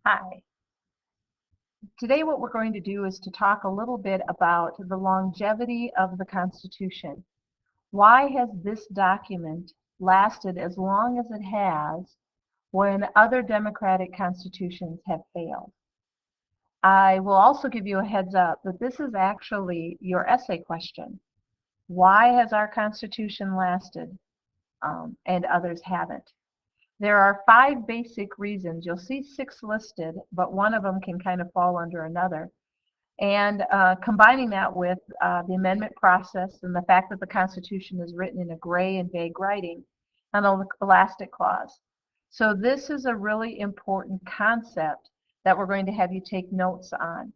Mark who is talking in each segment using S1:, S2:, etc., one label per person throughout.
S1: Hi. Today what we're going to do is to talk a little bit about the longevity of the Constitution. Why has this document lasted as long as it has when other democratic constitutions have failed? I will also give you a heads up that this is actually your essay question. Why has our Constitution lasted and others haven't? There are 5 basic reasons. You'll see 6 listed, but one of them can kind of fall under another. And combining that with the amendment process and the fact that the Constitution is written in a gray and vague writing and an elastic clause. So this is a really important concept that we're going to have you take notes on.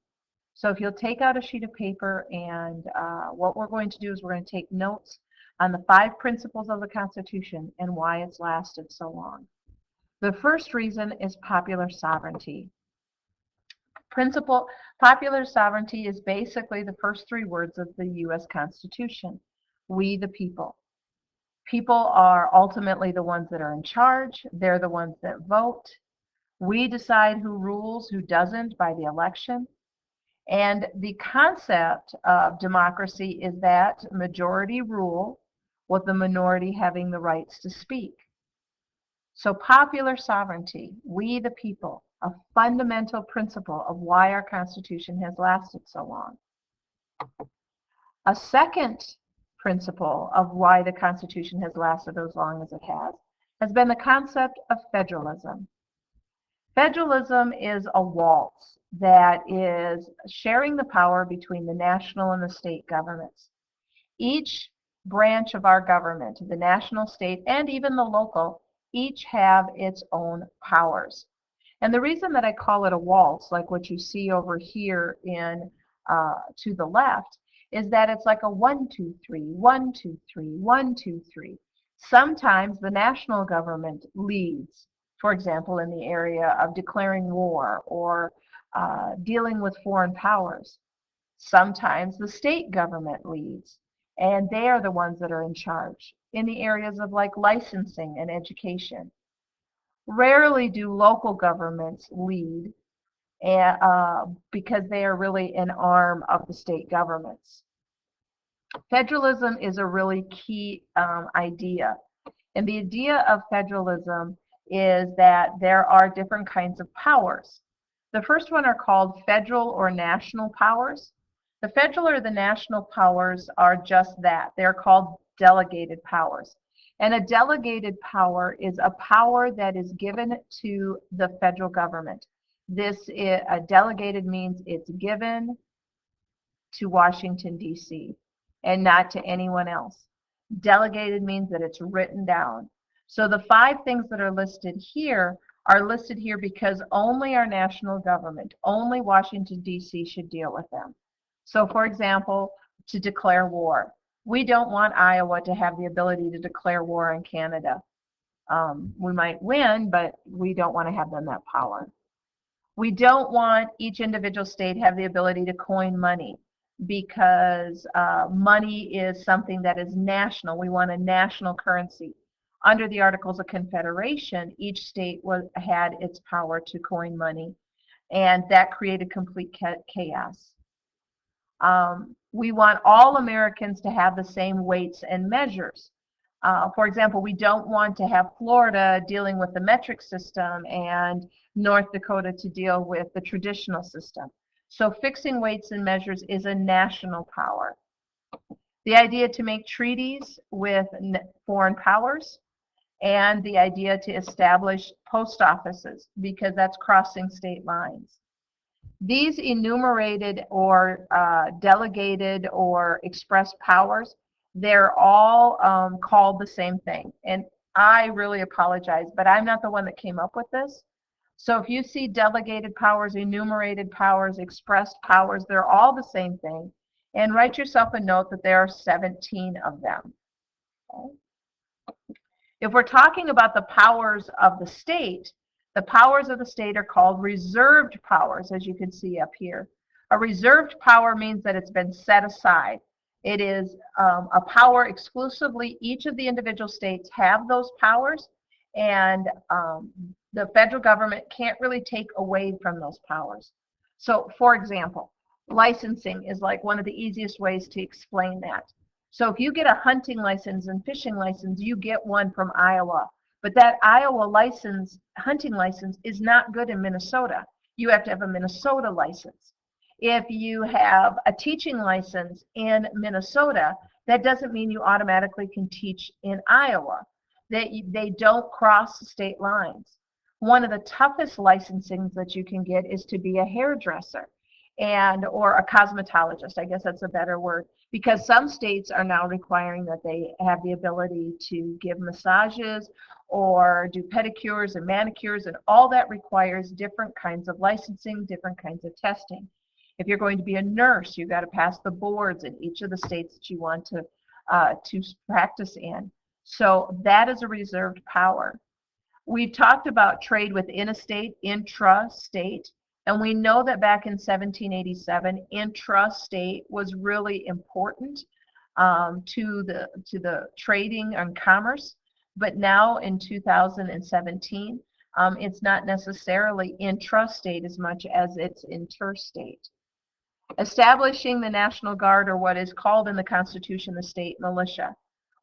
S1: So if you'll take out a sheet of paper, and what we're going to do is we're going to take notes on the 5 principles of the Constitution and why it's lasted so long. The first reason is popular sovereignty. Popular sovereignty is basically the first 3 words of the U.S. Constitution. We the people. People are ultimately the ones that are in charge. They're the ones that vote. We decide who rules, who doesn't by the election. And the concept of democracy is that majority rule with the minority having the rights to speak. So popular sovereignty, we the people, a fundamental principle of why our Constitution has lasted so long. A second principle of why the Constitution has lasted as long as it has been the concept of federalism. Federalism is a waltz that is sharing the power between the national and the state governments. Each branch of our government, the national, state, and even the local, each have its own powers. And the reason that I call it a waltz, like what you see over here in to the left, is that it's like a 1, 2, 3, 1, 2, 3, 1, 2, 3. Sometimes the national government leads, for example, in the area of declaring war or dealing with foreign powers. Sometimes the state government leads, and they are the ones that are in charge in the areas of like licensing and education. Rarely do local governments lead because they are really an arm of the state governments. Federalism is a really key idea. And the idea of federalism is that there are different kinds of powers. The first one are called federal or national powers. The federal or the national powers are just that. They're called delegated powers. And a delegated power is a power that is given to the federal government. A delegated means it's given to Washington, D.C. and not to anyone else. Delegated means that it's written down. So the 5 things that are listed here because only our national government, only Washington, D.C. should deal with them. So for example, to declare war. We don't want Iowa to have the ability to declare war on Canada. We might win, but we don't want to have them that power. We don't want each individual state have the ability to coin money because money is something that is national. We want a national currency. Under the Articles of Confederation, each state had its power to coin money, and that created complete chaos. We want all Americans to have the same weights and measures. For example, we don't want to have Florida dealing with the metric system and North Dakota to deal with the traditional system. So fixing weights and measures is a national power. The idea to make treaties with foreign powers, and the idea to establish post offices because that's crossing state lines. These enumerated or delegated or expressed powers, they're all called the same thing. And I really apologize, but I'm not the one that came up with this. So if you see delegated powers, enumerated powers, expressed powers, they're all the same thing. And write yourself a note that there are 17 of them. Okay. If we're talking about the powers of the state are called reserved powers, as you can see up here. A reserved power means that it's been set aside. It is a power exclusively, each of the individual states have those powers, And the federal government can't really take away from those powers. So, for example, licensing is like one of the easiest ways to explain that. So if you get a hunting license and fishing license, you get one from Iowa. But that Iowa license, hunting license, is not good in Minnesota. You have to have a Minnesota license. If you have a teaching license in Minnesota, that doesn't mean you automatically can teach in Iowa. They don't cross state lines. One of the toughest licensings that you can get is to be a hairdresser or a cosmetologist. I guess that's a better word, because some states are now requiring that they have the ability to give massages or do pedicures and manicures, and all that requires different kinds of licensing, different kinds of testing. If you're going to be a nurse, you've got to pass the boards in each of the states that you want to practice in. So that is a reserved power. We've talked about trade within a state, intra-state, and we know that back in 1787, intra-state was really important to the trading and commerce. But now in 2017, it's not necessarily intra-state as much as it's interstate. Establishing the National Guard, or what is called in the Constitution the state militia.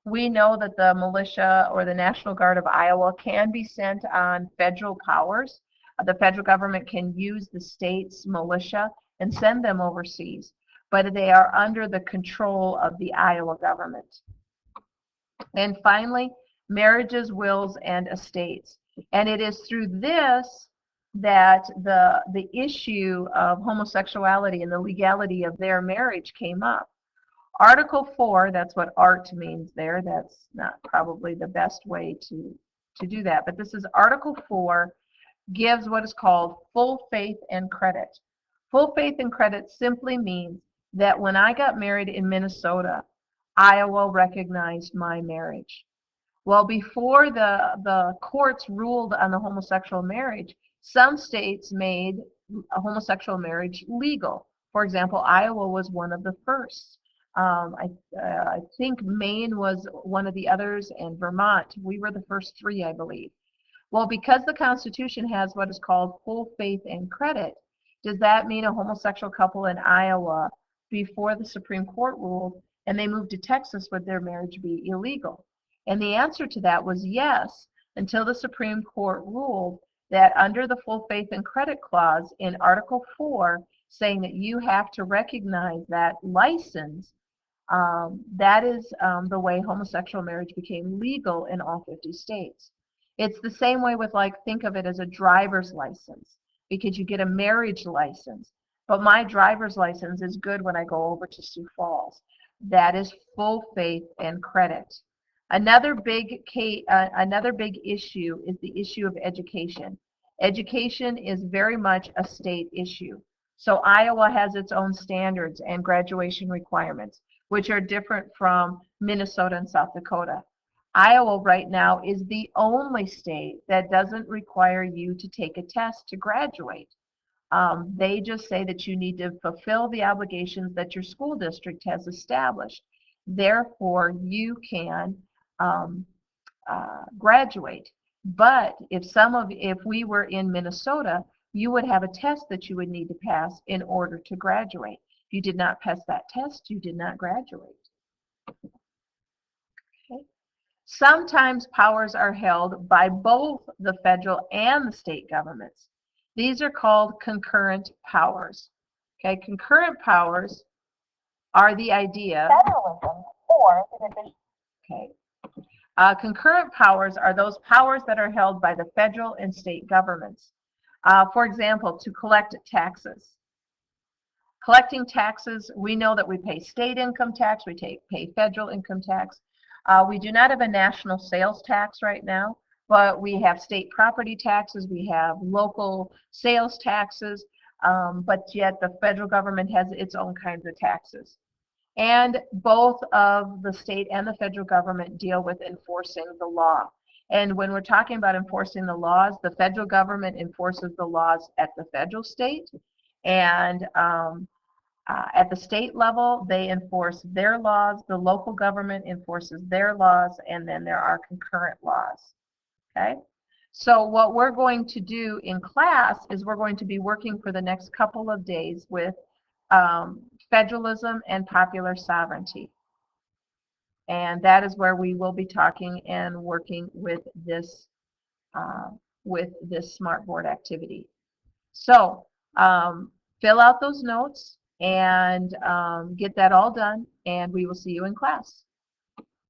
S1: We know that the militia or the National Guard of Iowa can be sent on federal powers. The federal government can use the state's militia and send them overseas, but they are under the control of the Iowa government. And finally, marriages, wills, and estates. And it is through this that the issue of homosexuality and the legality of their marriage came up. Article 4, that's what art means there. That's not probably the best way to do that. But this is Article 4, gives what is called full faith and credit. Full faith and credit simply means that when I got married in Minnesota, Iowa recognized my marriage. Well, before the courts ruled on the homosexual marriage, some states made a homosexual marriage legal. For example, Iowa was one of the first. I think Maine was one of the others, and Vermont. We were the first three, I believe. Well, because the Constitution has what is called full faith and credit, does that mean a homosexual couple in Iowa, before the Supreme Court ruled and they moved to Texas, would their marriage be illegal? And the answer to that was yes, until the Supreme Court ruled that under the full faith and credit clause in Article 4, saying that you have to recognize that license, that is the way homosexual marriage became legal in all 50 states. It's the same way with, like, think of it as a driver's license, because you get a marriage license. But my driver's license is good when I go over to Sioux Falls. That is full faith and credit. Another big issue is the issue of education. Education is very much a state issue. So Iowa has its own standards and graduation requirements, which are different from Minnesota and South Dakota. Iowa right now is the only state that doesn't require you to take a test to graduate. They just say that you need to fulfill the obligations that your school district has established. Therefore, you can graduate. But if we were in Minnesota, you would have a test that you would need to pass in order to graduate. If you did not pass that test, you did not graduate. Okay. Sometimes powers are held by both the federal and the state governments. These are called concurrent powers. Okay, concurrent powers are the idea. Federalism or the division. Okay. Concurrent powers are those powers that are held by the federal and state governments. For example, to collect taxes. Collecting taxes, we know that we pay state income tax, we pay federal income tax. We do not have a national sales tax right now, but we have state property taxes, we have local sales taxes, but yet the federal government has its own kinds of taxes. And both of the state and the federal government deal with enforcing the law. And when we're talking about enforcing the laws, the federal government enforces the laws at the federal state, and at the state level, they enforce their laws, the local government enforces their laws, and then there are concurrent laws. Okay? So what we're going to do in class is we're going to be working for the next couple of days with federalism and popular sovereignty. And that is where we will be talking and working with this Smartboard activity. So fill out those notes and get that all done, and we will see you in class.